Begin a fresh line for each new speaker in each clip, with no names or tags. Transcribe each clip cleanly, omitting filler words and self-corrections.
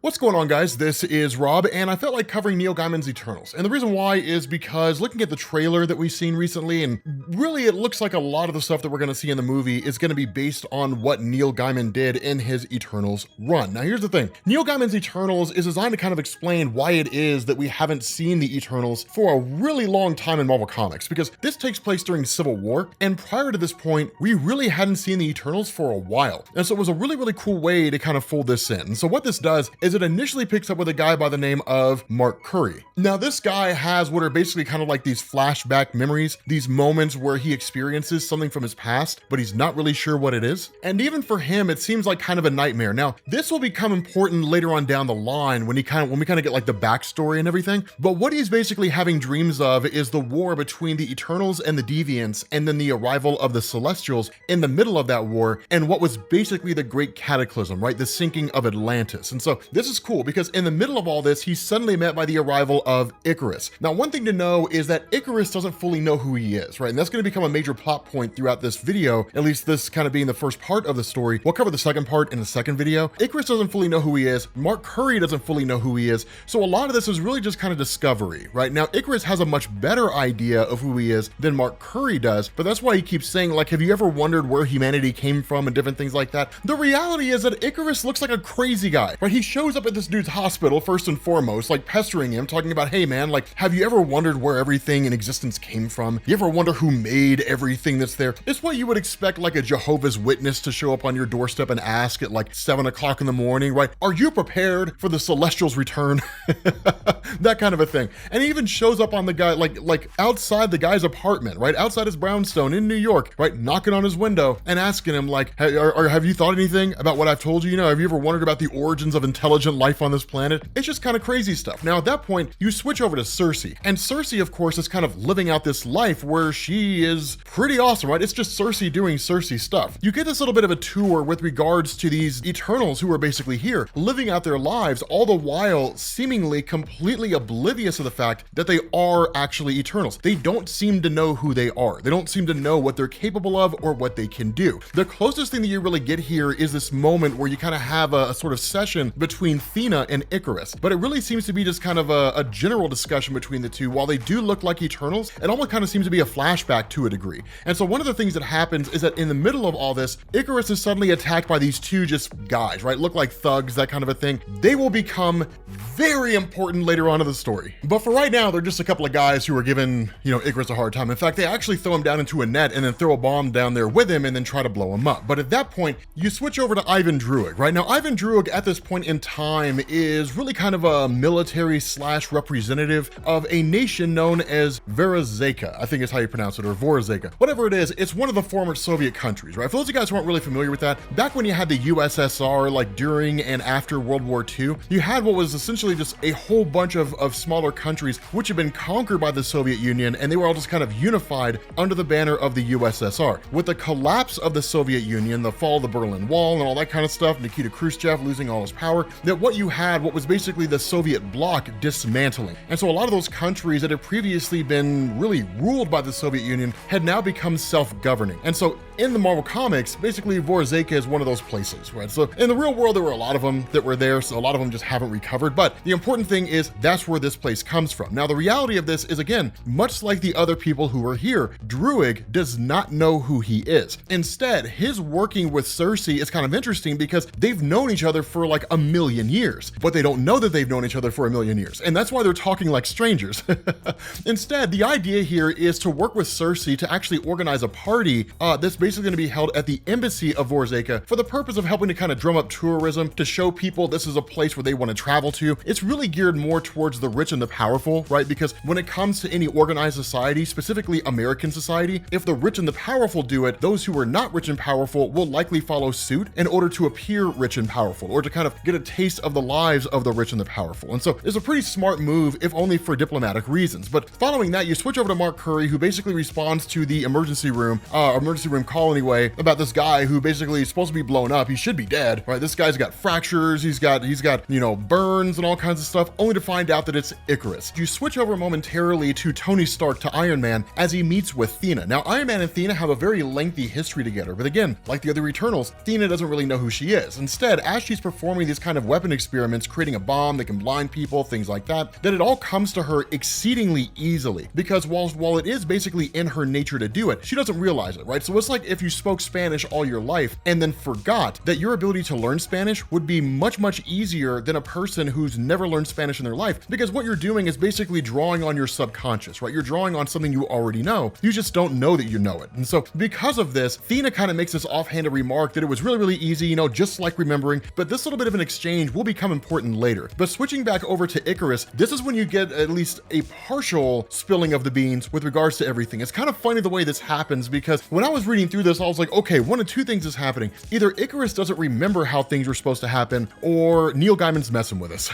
What's going on, guys? This is Rob, and I felt like covering Neil Gaiman's Eternals. And the reason why is because looking at the trailer that we've seen recently, and really it looks like a lot of the stuff that we're going to see in the movie is going to be based on what Neil Gaiman did in his Eternals run. Now, here's the thing. Neil Gaiman's Eternals is designed to kind of explain why it is that we haven't seen the Eternals for a really long time in Marvel Comics, because this takes place during Civil War, and prior to this point, we really hadn't seen the Eternals for a while. And so it was a really cool way to kind of fold this in. And so what this does is it initially picks up with a guy by the name of Makkari. Now, this guy has what are basically kind of like these flashback memories, these moments where he experiences something from his past, but he's not really sure what it is. And even for him, it seems like kind of a nightmare. Now, this will become important later on down the line when we kind of get like the backstory and everything. But what he's basically having dreams of is the war between the Eternals and the Deviants, and then the arrival of the Celestials in the middle of that war, and what was basically the Great Cataclysm, right? The sinking of Atlantis. And so this is cool because in the middle of all this, he's suddenly met by the arrival of Ikaris. Now, one thing to know is that Ikaris doesn't fully know who he is, right? And that's going to become a major plot point throughout this video, at least this kind of being the first part of the story. We'll cover the second part in the second video. Ikaris doesn't fully know who he is. Makkari doesn't fully know who he is. So a lot of this is really just kind of discovery, right? Now, Ikaris has a much better idea of who he is than Makkari does, but that's why he keeps saying, like, have you ever wondered where humanity came from and different things like that? The reality is that Ikaris looks like a crazy guy, right? He shows up at this dude's hospital first and foremost, like pestering him, talking about, hey man, like, have you ever wondered where everything in existence came from? You ever wonder who made everything that's there? It's what you would expect like a Jehovah's Witness to show up on your doorstep and ask at like 7 o'clock in the morning, right? Are you prepared for the Celestials' return? That kind of a thing. And he even shows up on the guy, like outside the guy's apartment, right? Outside his brownstone in New York, right? Knocking on his window and asking him like, hey, have you thought anything about what I've told you? You know, have you ever wondered about the origins of intelligent life on this planet? It's just kind of crazy stuff. Now, at that point, you switch over to Sersi. And Sersi, of course, is kind of living out this life where she is pretty awesome, right? It's just Sersi doing Sersi stuff. You get this little bit of a tour with regards to these Eternals who are basically here, living out their lives, all the while seemingly completely oblivious of the fact that they are actually Eternals. They don't seem to know who they are. They don't seem to know what they're capable of or what they can do. The closest thing that you really get here is this moment where you kind of have a sort of session between Thena and Ikaris, but it really seems to be just kind of a general discussion between the two. While they do look like Eternals, it almost kind of seems to be a flashback to a degree. And so one of the things that happens is that in the middle of all this, Ikaris is suddenly attacked by these two just guys, right? Look like thugs, that kind of a thing. They will become very important later on in the story. But for right now, they're just a couple of guys who are giving, Ikaris a hard time. In fact, they actually throw him down into a net and then throw a bomb down there with him and then try to blow him up. But at that point, you switch over to Ivan Druig, right? Now, Ivan Druig at this point in time is really kind of a military / representative of a nation known as Verazeka, I think is how you pronounce it, or Vorazeka. Whatever it is, it's one of the former Soviet countries, right? For those of you guys who aren't really familiar with that, back when you had the USSR, like during and after World War II, you had what was essentially just a whole bunch of smaller countries which had been conquered by the Soviet Union, and they were all just kind of unified under the banner of the USSR. With the collapse of the Soviet Union, the fall of the Berlin Wall and all that kind of stuff, Nikita Khrushchev losing all his power, that what you had, what was basically the Soviet bloc dismantling. And so a lot of those countries that had previously been really ruled by the Soviet Union had now become self-governing. And so in the Marvel Comics, basically Vorazeka is one of those places, right? So in the real world, there were a lot of them that were there, so a lot of them just haven't recovered. But the important thing is that's where this place comes from. Now, the reality of this is, again, much like the other people who are here, Druig does not know who he is. Instead, his working with Sersi is kind of interesting because they've known each other for like 1,000,000 years, but they don't know that they've known each other for 1,000,000 years. And that's why they're talking like strangers. Instead, the idea here is to work with Sersi to actually organize a party that's basically going to be held at the embassy of Vorazeka for the purpose of helping to kind of drum up tourism, to show people this is a place where they want to travel to. It's really geared more towards the rich and the powerful, right? Because when it comes to any organized society, specifically American society, if the rich and the powerful do it, those who are not rich and powerful will likely follow suit in order to appear rich and powerful, or to kind of get a taste of the lives of the rich and the powerful. And so it's a pretty smart move, if only for diplomatic reasons. But following that, you switch over to Makkari, who basically responds to the emergency room recall anyway, about this guy who basically is supposed to be blown up. He should be dead, right? This guy's got fractures, he's got, you know, burns and all kinds of stuff, only to find out that it's Ikaris. You switch over momentarily to Tony Stark to Iron Man as he meets with Thena. Now, Iron Man and Thena have a very lengthy history together, but again, like the other Eternals, Thena doesn't really know who she is. Instead, as she's performing these kind of weapon experiments, creating a bomb that can blind people, things like that, then it all comes to her exceedingly easily, because while it is basically in her nature to do it, she doesn't realize it, right? So it's like if you spoke Spanish all your life and then forgot that your ability to learn Spanish would be much easier than a person who's never learned Spanish in their life, because what you're doing is basically drawing on your subconscious, right? You're drawing on something you already know. You just don't know that you know it. And so because of this, Thena kind of makes this offhanded remark that it was really easy, you know, just like remembering, but this little bit of an exchange will become important later. But switching back over to Ikaris, this is when you get at least a partial spilling of the beans with regards to everything. It's kind of funny the way this happens, because when I was reading through this, I was like, okay, one of two things is happening. Either Ikaris doesn't remember how things were supposed to happen, or Neil Gaiman's messing with us.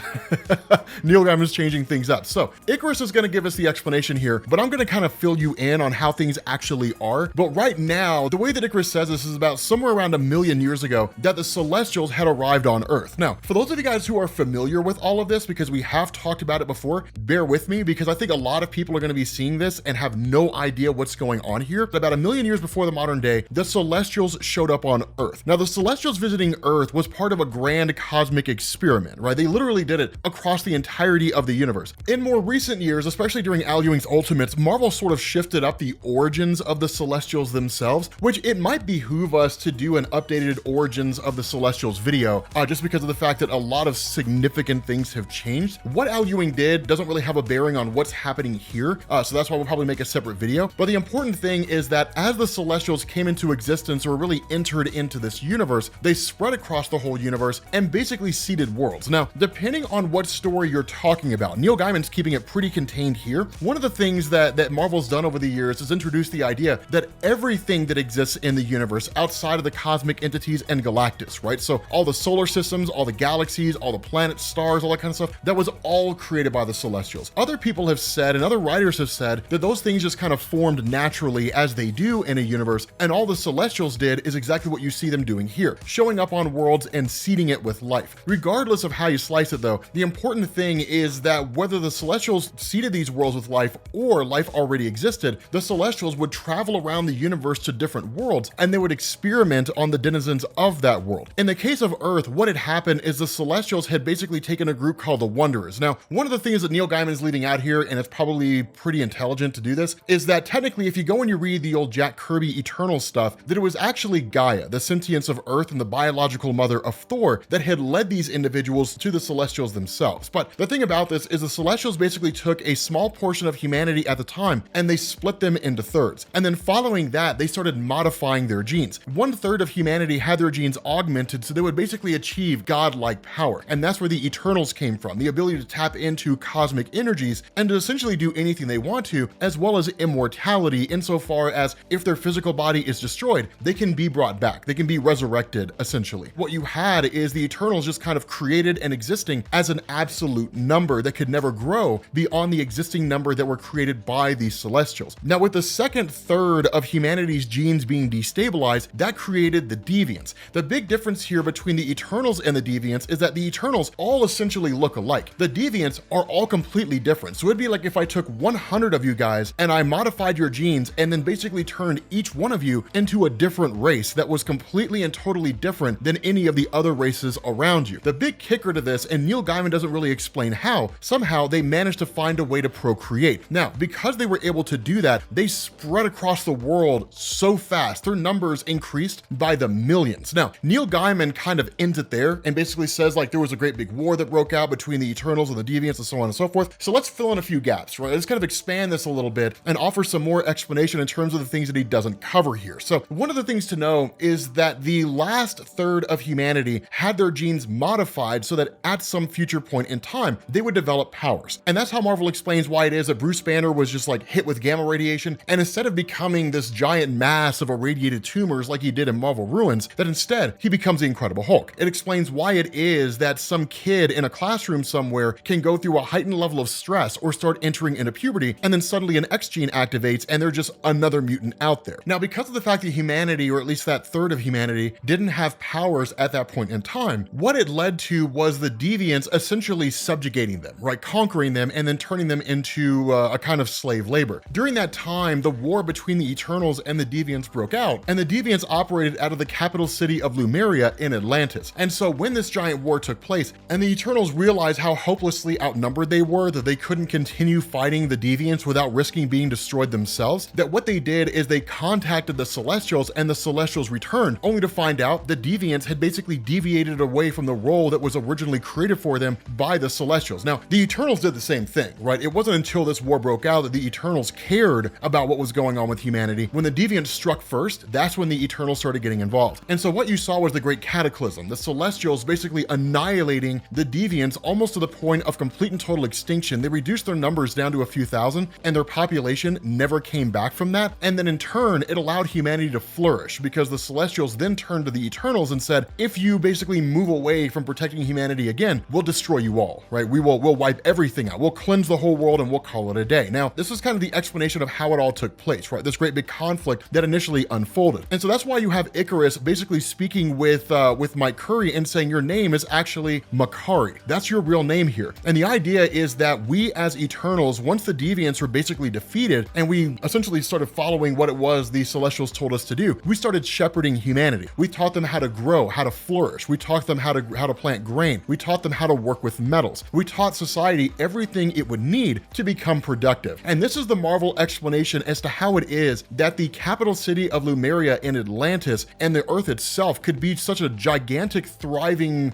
Neil Gaiman's changing things up. So Ikaris is going to give us the explanation here, but I'm going to kind of fill you in on how things actually are. But right now, the way that Ikaris says this is about somewhere around 1 million years ago that the Celestials had arrived on Earth. Now, for those of you guys who are familiar with all of this, because we have talked about it before, bear with me, because I think a lot of people are going to be seeing this and have no idea what's going on here. But about 1 million years before the modern day, the Celestials showed up on Earth. Now, the Celestials visiting Earth was part of a grand cosmic experiment, right? They literally did it across the entirety of the universe. In more recent years, especially during Al Ewing's Ultimates, Marvel sort of shifted up the origins of the Celestials themselves, which it might behoove us to do an updated origins of the Celestials video, just because of the fact that a lot of significant things have changed. What Al Ewing did doesn't really have a bearing on what's happening here, so that's why we'll probably make a separate video. But the important thing is that as the Celestials came into existence, or really entered into this universe, they spread across the whole universe and basically seeded worlds. Now, depending on what story you're talking about, Neil Gaiman's keeping it pretty contained here. One of the things that Marvel's done over the years is introduce the idea that everything that exists in the universe outside of the cosmic entities and Galactus, right? So all the solar systems, all the galaxies, all the planets, stars, all that kind of stuff, that was all created by the Celestials. Other people have said, and other writers have said, that those things just kind of formed naturally as they do in a universe, and all the Celestials did is exactly what you see them doing here, showing up on worlds and seeding it with life. Regardless of how you slice it though, the important thing is that whether the Celestials seeded these worlds with life or life already existed, the Celestials would travel around the universe to different worlds, and they would experiment on the denizens of that world. In the case of Earth, what had happened is the Celestials had basically taken a group called the Wanderers. Now, one of the things that Neil Gaiman is leaving out here, and it's probably pretty intelligent to do this, is that technically if you go and you read the old Jack Kirby Eternal stuff, that it was actually Gaia, the sentience of Earth and the biological mother of Thor, that had led these individuals to the Celestials themselves. But the thing about this is the Celestials basically took a small portion of humanity at the time and they split them into thirds. And then following that, they started modifying their genes. 1/3 of humanity had their genes augmented so they would basically achieve godlike power. And that's where the Eternals came from, the ability to tap into cosmic energies and to essentially do anything they want to, as well as immortality insofar as if their physical body is destroyed, they can be brought back. They can be resurrected, essentially. What you had is the Eternals just kind of created and existing as an absolute number that could never grow beyond the existing number that were created by the Celestials. Now, with the second third of humanity's genes being destabilized, that created the Deviants. The big difference here between the Eternals and the Deviants is that the Eternals all essentially look alike. The Deviants are all completely different. So it'd be like if I took 100 of you guys and I modified your genes and then basically turned each one of you into a different race that was completely and totally different than any of the other races around you. The big kicker to this, and Neil Gaiman doesn't really explain how, somehow they managed to find a way to procreate. Now, because they were able to do that, they spread across the world so fast. Their numbers increased by the millions. Now, Neil Gaiman kind of ends it there and basically says like there was a great big war that broke out between the Eternals and the Deviants and so on and so forth. So let's fill in a few gaps, right? Let's kind of expand this a little bit and offer some more explanation in terms of the things that he doesn't cover here. So one of the things to know is that the last third of humanity had their genes modified so that at some future point in time, they would develop powers. And that's how Marvel explains why it is that Bruce Banner was just like hit with gamma radiation, and instead of becoming this giant mass of irradiated tumors like he did in Marvel Ruins, that instead he becomes the Incredible Hulk. It explains why it is that some kid in a classroom somewhere can go through a heightened level of stress or start entering into puberty, and then suddenly an X gene activates and they're just another mutant out there. Now, because to the fact that humanity, or at least that third of humanity, didn't have powers at that point in time. What it led to was the Deviants essentially subjugating them, right? Conquering them and then turning them into a kind of slave labor. During that time, the war between the Eternals and the Deviants broke out, and the Deviants operated out of the capital city of Lemuria in Atlantis. And so when this giant war took place, and the Eternals realized how hopelessly outnumbered they were, that they couldn't continue fighting the Deviants without risking being destroyed themselves, that what they did is they contacted the Celestials, and the Celestials returned, only to find out the Deviants had basically deviated away from the role that was originally created for them by the Celestials. Now, the Eternals did the same thing, right? It wasn't until this war broke out that the Eternals cared about what was going on with humanity. When the Deviants struck first, that's when the Eternals started getting involved. And so what you saw was the Great Cataclysm, the Celestials basically annihilating the Deviants almost to the point of complete and total extinction. They reduced their numbers down to a few thousand, and their population never came back from that. And then in turn, it allowed humanity to flourish, because the Celestials then turned to the Eternals and said, if you basically move away from protecting humanity again, we'll destroy you all, right? We'll wipe everything out. We'll cleanse the whole world and we'll call it a day. Now, this is kind of the explanation of how it all took place, right? This great big conflict that initially unfolded. And so that's why you have Ikaris basically speaking with Makkari and saying your name is actually Makkari. That's your real name here. And the idea is that we as Eternals, once the Deviants were basically defeated and we essentially started following what it was the Celestials told us to do, we started shepherding humanity. We taught them how to grow, how to flourish. We taught them how to plant grain. We taught them how to work with metals. We taught society everything it would need to become productive. And this is the Marvel explanation as to how it is that the capital city of Lemuria in Atlantis and the Earth itself could be such a gigantic, thriving,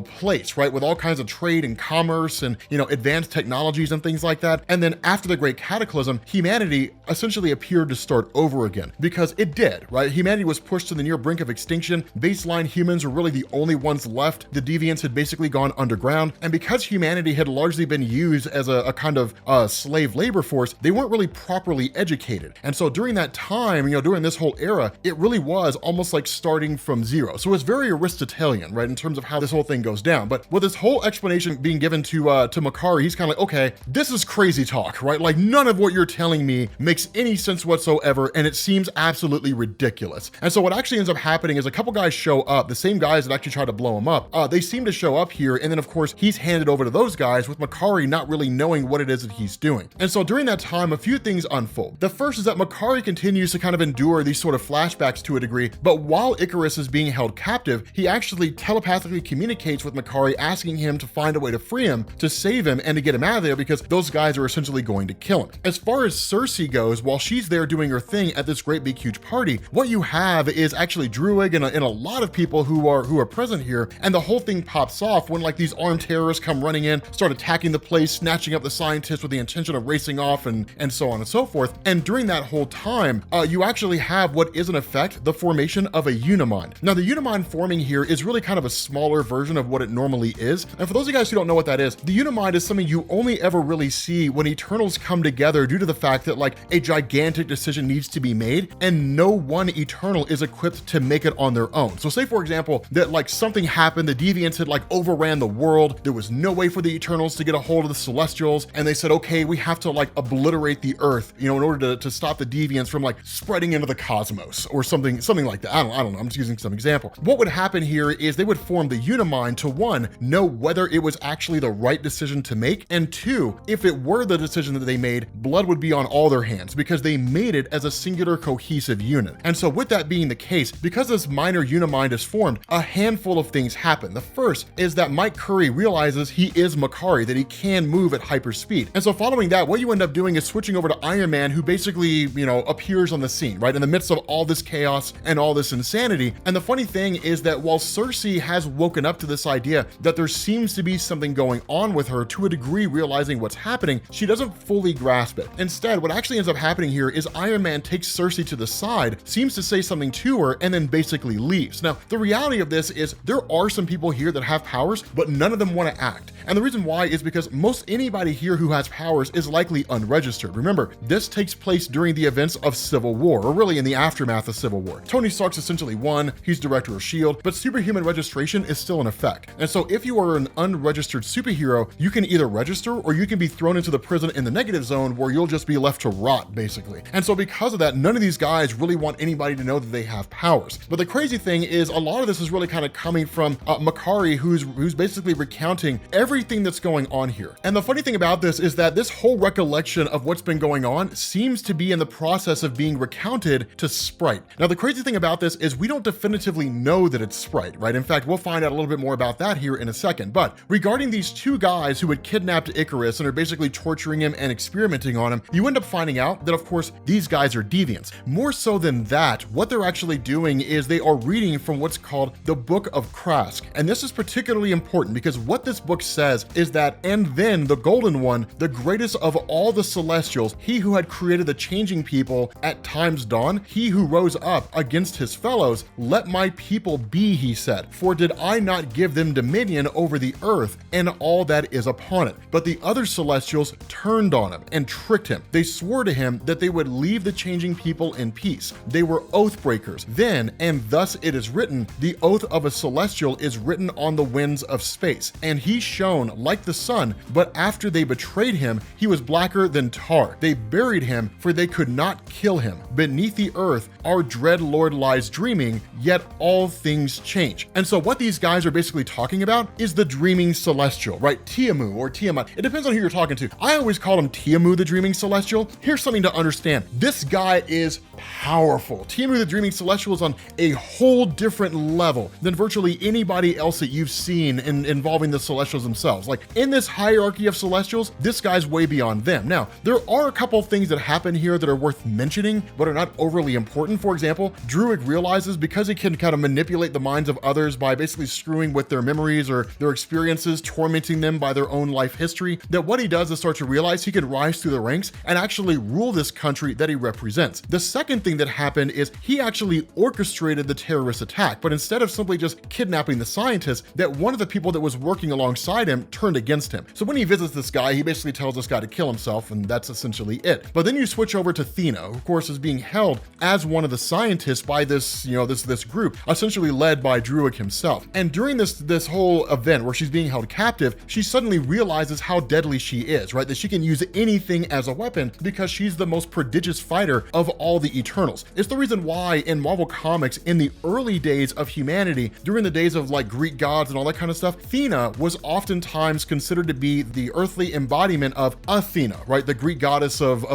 place, right? With all kinds of trade and commerce and, advanced technologies and things like that. And then after the Great Cataclysm, humanity essentially appeared to start over again, because it did, right? Humanity was pushed to the near brink of extinction. Baseline humans were really the only ones left. The Deviants had basically gone underground. And because humanity had largely been used as a kind of slave labor force, they weren't really properly educated. And so during that time, during this whole era, it really was almost like starting from zero. So it's very Aristotelian, right, in terms of how this whole thing goes down. But with this whole explanation being given to Makkari, he's kind of like, okay, this is crazy talk, right? Like none of what you're telling me makes any sense whatsoever, and it seems absolutely ridiculous. And so what actually ends up happening is a couple guys show up, the same guys that actually tried to blow him up. They seem to show up here, and then of course he's handed over to those guys, with Makkari not really knowing what it is that he's doing. And so during that time, a few things unfold. The first is that Makkari continues to kind of endure these sort of flashbacks to a degree, but while Ikaris is being held captive, he actually telepathically communicates with Makkari, asking him to find a way to free him, to save him, and to get him out of there, because those guys are essentially going to kill him. As far as Sersi goes, while she's there doing her thing at this great big huge party, what you have is actually Druig and a lot of people who are present here, and the whole thing pops off when like these armed terrorists come running in, start attacking the place, snatching up the scientists with the intention of racing off, and so on and so forth. And during that whole time, you actually have what is in effect the formation of a Unimind. Now the Unimind forming here is really kind of a smaller version of what it normally is. And for those of you guys who don't know what that is, the Unimind is something you only ever really see when Eternals come together, due to the fact that like a gigantic decision needs to be made and no one Eternal is equipped to make it on their own. So say for example that like something happened, the Deviants had like overran the world, there was no way for the Eternals to get a hold of the Celestials, and they said, okay, we have to like obliterate the Earth, in order to stop the Deviants from like spreading into the cosmos or something like that. I don't know, I'm just using some example. What would happen here is they would form the Unimind to, one, know whether it was actually the right decision to make, and two, if it were the decision that they made, blood would be on all their hands, because they made it as a singular cohesive unit. And so with that being the case, because this minor Unimind is formed, a handful of things happen. The first is that Makkari realizes he is Makkari, that he can move at hyper speed. And so following that, what you end up doing is switching over to Iron Man, who basically, appears on the scene, right, in the midst of all this chaos and all this insanity. And the funny thing is that while Sersi has woken up to this idea that there seems to be something going on with her, to a degree realizing what's happening, she doesn't fully grasp it. Instead, what actually ends up happening here is Iron Man takes Sersi to the side, seems to say something to her, and then basically leaves. Now, the reality of this is there are some people here that have powers, but none of them want to act. And the reason why is because most anybody here who has powers is likely unregistered. Remember, this takes place during the events of Civil War, or really in the aftermath of Civil War. Tony Stark's essentially won, he's director of S.H.I.E.L.D., but superhuman registration is still in effect. And so if you are an unregistered superhero, you can either register or you can be thrown into the prison in the negative zone where you'll just be left to rot, basically. And so because of that, none of these guys really want anybody to know that they have powers. But the crazy thing is a lot of this is really kind of coming from Makkari, who's basically recounting everything that's going on here. And the funny thing about this is that this whole recollection of what's been going on seems to be in the process of being recounted to Sprite. Now, the crazy thing about this is we don't definitively know that it's Sprite, right? In fact, we'll find out a little bit more about that here in a second. But regarding these two guys who had kidnapped Ikaris and are basically torturing him and experimenting on him, you end up finding out that, of course, these guys are Deviants. More so than that, what they're actually doing is they are reading from what's called the Book of Krask. And this is particularly important because what this book says is that, and then the Golden One, the greatest of all the Celestials, he who had created the changing people at time's dawn, he who rose up against his fellows, let my people be, he said, for did I not give them dominion over the earth and all that is upon it? But the other Celestials turned on him and tricked him. They swore to him that they would leave the changing people in peace. They were oath breakers. Then, and thus it is written, the oath of a Celestial is written on the winds of space. And he shone like the sun, but after they betrayed him, he was blacker than tar. They buried him, for they could not kill him. Beneath the earth, our dread Lord lies dreaming, yet all things change. And so what these guys are basically talking about is the dreaming celestial, right? Tiamut or Tiamut. It depends on who you're talking to. I always call him Tiamut, the dreaming celestial. Here's something to understand. This guy is powerful. Tiamut, the dreaming celestial, is on a whole different level than virtually anybody else that you've seen involving the celestials themselves. Like in this hierarchy of celestials, this guy's way beyond them. Now, there are a couple things that happen here that are worth mentioning, but are not overly important. For example, Druig realizes because he can kind of manipulate the minds of others by basically screwing with their memories or their experiences, tormenting them by their own life history, that what he does is start to realize he can rise through the ranks and actually rule this country that he represents. The second thing that happened is he actually orchestrated the terrorist attack, but instead of simply just kidnapping the scientists, that one of the people that was working alongside him turned against him. So when he visits this guy, he basically tells this guy to kill himself, and that's essentially it. But then you switch over to Thena, who of course is being held as one of the scientists by this, this group, essentially led by Druig himself. And during this whole event where she's being held captive, she suddenly realizes how deadly she is, right? That she can use anything as a weapon because she's the most prodigious fighter of all the Eternals. It's the reason why in Marvel Comics, in the early days of humanity, during the days of like Greek gods and all that kind of stuff, Thena was oftentimes considered to be the earthly embodiment of Athena, right? The Greek goddess of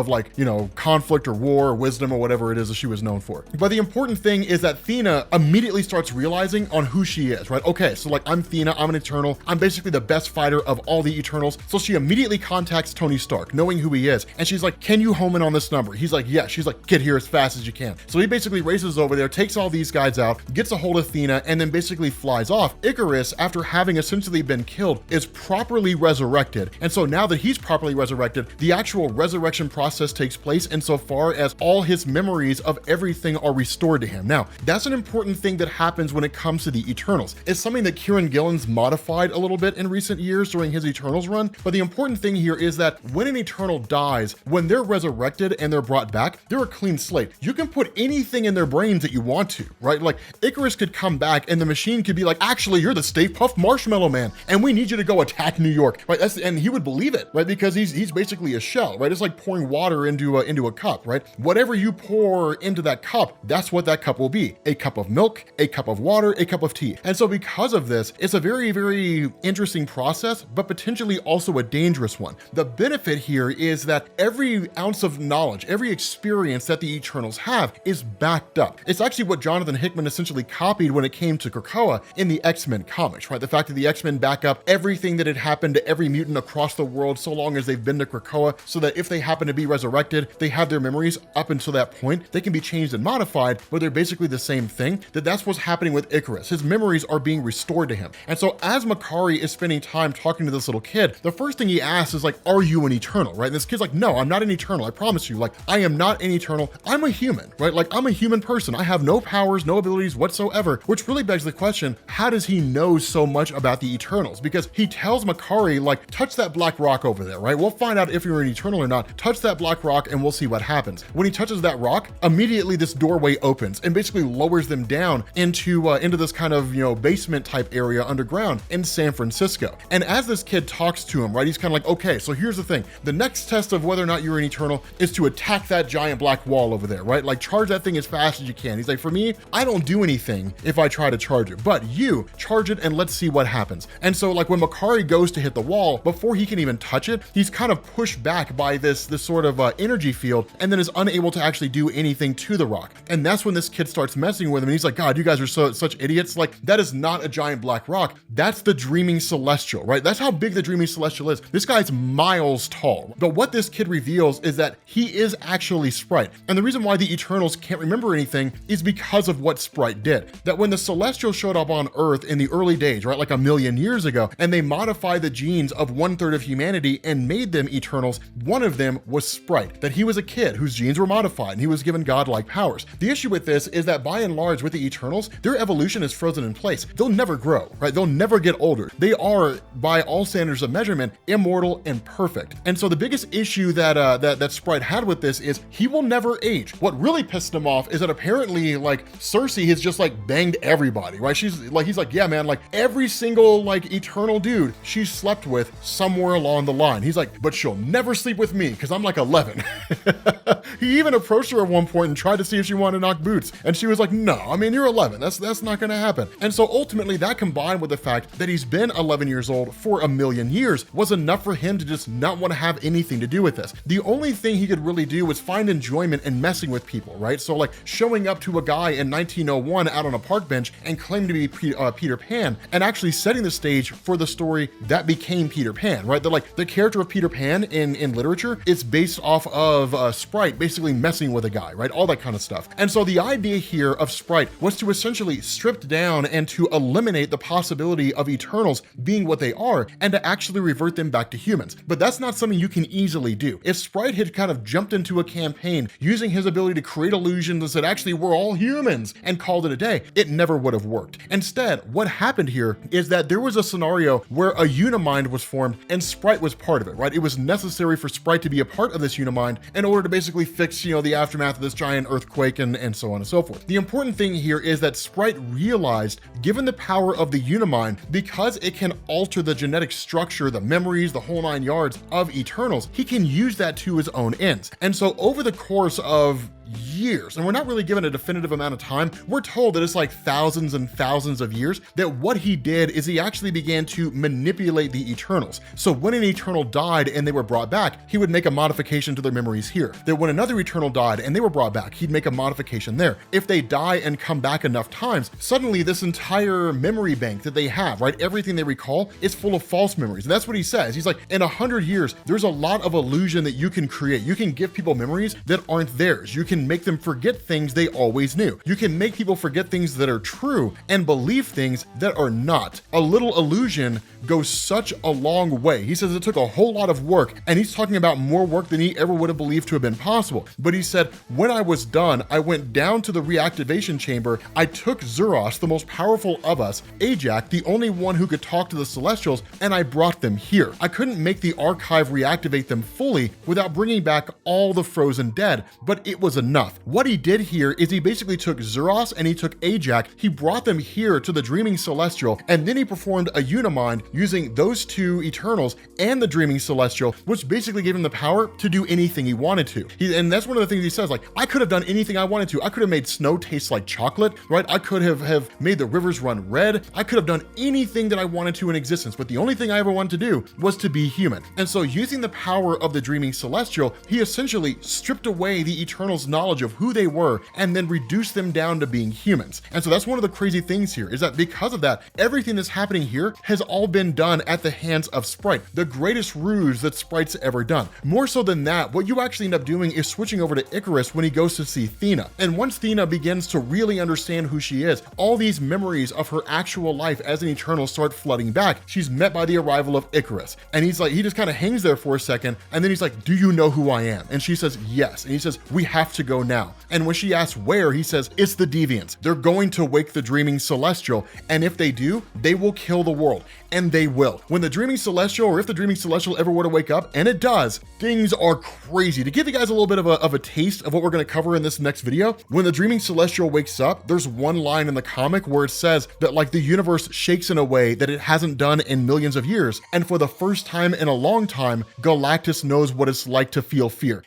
conflict or war or wisdom or whatever it is that she was known for. But the important thing is that Thena immediately starts realizing on who she is, right? Okay, so like I'm Thena, I'm an Eternal, I'm basically the best fighter of all the Eternals. So she immediately contacts Tony Stark, knowing who he is. And she's like, can you home in on this number? He's like, yeah. She's like, get here as fast as you can. So he basically races over there, takes all these guys out, gets a hold of Thena, and then basically flies off. Ikaris, after having essentially been killed, is properly resurrected. And so now that he's properly resurrected, the actual resurrection process takes place insofar as all his memories of everything are restored to him. Now, that's an important thing that happens when it comes to the Eternals. It's something that Kieran Gillen's modified a little bit in recent years during his Eternals run. But the important thing here is that when an Eternal dies, when they're resurrected and they're brought back, they're a clean slate. You can put anything in their brains that you want to, right? Like Ikaris could come back and the machine could be like, actually, you're the Stay Puft Marshmallow Man, and we need you to go attack New York, right? And he would believe it, right? Because he's basically a shell, right? It's like pouring water into a cup, right? Whatever you pour into that cup, that's what that cup will be. A cup of milk, a cup of water, a cup of tea. And so because of this, it's a very, very interesting process, but potentially also a dangerous one. The benefit here is that every ounce of knowledge, every experience that the Eternals have is backed up. It's actually what Jonathan Hickman essentially copied when it came to Krakoa in the X-Men comics, right? The fact that the X-Men back up everything that had happened to every mutant across the world so long as they've been to Krakoa, so that if they happen to be resurrected, they have their memories up until that point. They can be changed and modified, but they're basically the same thing. That's what's happening with Ikaris. His memories are being restored to him. And so as Makkari is spending time talking to this little kid, the first thing he asks is like, are you an Eternal, right? And this kid's like, no, I'm not an Eternal. I promise you, like, I am not an Eternal. I'm a human, right? Like, I'm a human person. I have no powers, no abilities whatsoever, which really begs the question, how does he know so much about the Eternals? Because he tells Makkari, like, touch that black rock over there, right? We'll find out if you're an Eternal or not. Touch that black rock and we'll see what happens. When he touches that rock, immediately this doorway opens and basically lowers them down into this kind of, basement type area underground in San Francisco. And as this kid talks to him, right, he's kind of like, okay, so here's the thing. The next test of whether or not you're an Eternal is to attack that giant black wall over there, right? Like, charge that thing as fast as you can. He's like, for me, I don't do anything if I try to charge it, but you charge it and let's see what happens. And so, like, when Makkari goes to hit the wall, before he can even touch it, he's kind of pushed back by this sort of energy field, and then is unable to actually do anything to the rock. And that's when this kid starts messing with him, and he's like, God, you guys are such idiots. Like, that is not a giant black rock. That's the Dreaming Celestial, right? That's how big the Dreaming Celestial is. This guy's miles tall. But what this kid reveals is that he is actually Sprite. And the reason why the Eternals can't remember anything is because of what Sprite did. That when the Celestial showed up on Earth in the early days, right, like 1,000,000 years ago, and they modified the genes of 1/3 of humanity and made them Eternals, one of them was Sprite. That he was a kid whose genes were modified and he was given godlike powers. The issue with this is that by and large with the Eternals, their evolution is frozen in place. They'll never grow, right? They'll never get older. They are, by all standards of measurement, immortal and perfect. And so the biggest issue that Sprite had with this is he will never age. What really pissed him off is that apparently, like, Sersi has just like banged everybody, right? He's like, yeah, man, like every single like Eternal dude she's slept with somewhere along the line. He's like, but she'll never sleep with me because I'm like 11. He even approached her at one point and tried to see if she wanted to knock boots. And she was like, no, I mean, you're 11. That's not going to happen. And so ultimately that combined with the fact that he's been 11 years old for 1,000,000 years was enough for him to just not want to have anything to do with this. The only thing he could really do was find enjoyment in messing with people, right? So like showing up to a guy in 1901 out on a park bench and claiming to be Peter Pan, and actually setting the stage for the story that became Peter Pan, right? The character of Peter Pan in literature is based off of Sprite basically messing with a guy, right? All that kind of stuff. And so the idea here of Sprite was to essentially strip down and to eliminate the possibility of Eternals being what they are and to actually revert them back to humans. But that's not something you can easily do. If Sprite had kind of jumped into a campaign using his ability to create illusions and said, actually, we're all humans, and called it a day, it never would have worked. Instead, what happened here is that there was a scenario where a Unimind was formed and Sprite was part of it, right? It was necessary for Sprite to be a part of this Unimind in order to basically fix, the aftermath of this giant earthquake and so on and so forth. The important thing here is that Sprite realized, given the power of the Unimind, because it can alter the genetic structure, the memories, the whole 9 yards of Eternals, he can use that to his own ends. And so over the course of years, and we're not really given a definitive amount of time, we're told that it's like thousands and thousands of years, that what he did is he actually began to manipulate the Eternals. So when an Eternal died and they were brought back, he would make a modification to their memories here. That when another Eternal died and they were brought back, he'd make a modification there. If they die and come back enough times, suddenly this entire memory bank that they have, right, everything they recall is full of false memories. And that's what he says. He's like, in 100 years, there's a lot of illusion that you can create. You can give people memories that aren't theirs. You can make them forget things they always knew. You can make people forget things that are true and believe things that are not. A little illusion goes such a long way. He says it took a whole lot of work, and he's talking about more work than he ever would have believed to have been possible. But he said, when I was done, I went down to the reactivation chamber. I took Zuras, the most powerful of us, Ajak, the only one who could talk to the Celestials, and I brought them here. I couldn't make the archive reactivate them fully without bringing back all the frozen dead, but it was enough. What he did here is he basically took Zuras and he took Ajak, he brought them here to the Dreaming Celestial, and then he performed a Unimind using those two Eternals and the Dreaming Celestial, which basically gave him the power to do anything he wanted to. And that's one of the things he says, like, I could have done anything I wanted to. I could have made snow taste like chocolate, right? I could have made the rivers run red. I could have done anything that I wanted to in existence, but the only thing I ever wanted to do was to be human. And so using the power of the Dreaming Celestial, he essentially stripped away the Eternals' knowledge of who they were and then reduced them down to being humans. And so that's one of the crazy things here, is that because of that, everything that's happening here has all been done at the hands of Sprite, the greatest ruse that Sprite's ever done. More so than that, what you actually end up doing is switching over to Ikaris when he goes to see Thena. And once Thena begins to really understand who she is, all these memories of her actual life as an Eternal start flooding back. She's met by the arrival of Ikaris. And he's like, he just kind of hangs there for a second, and then he's like, do you know who I am? And she says, yes. And he says, we have to go now. And when she asks where, he says, it's the Deviants. They're going to wake the dreaming celestial, and if they do, they will kill the world. And they will. When the dreaming celestial, or if the dreaming celestial ever were to wake up, and it does, things are crazy. To give you guys a little bit of a taste of what we're going to cover in this next video, when the dreaming celestial wakes up, there's one line in the comic where it says that like the universe shakes in a way that it hasn't done in millions of years, and for the first time in a long time, Galactus knows what it's like to feel fear.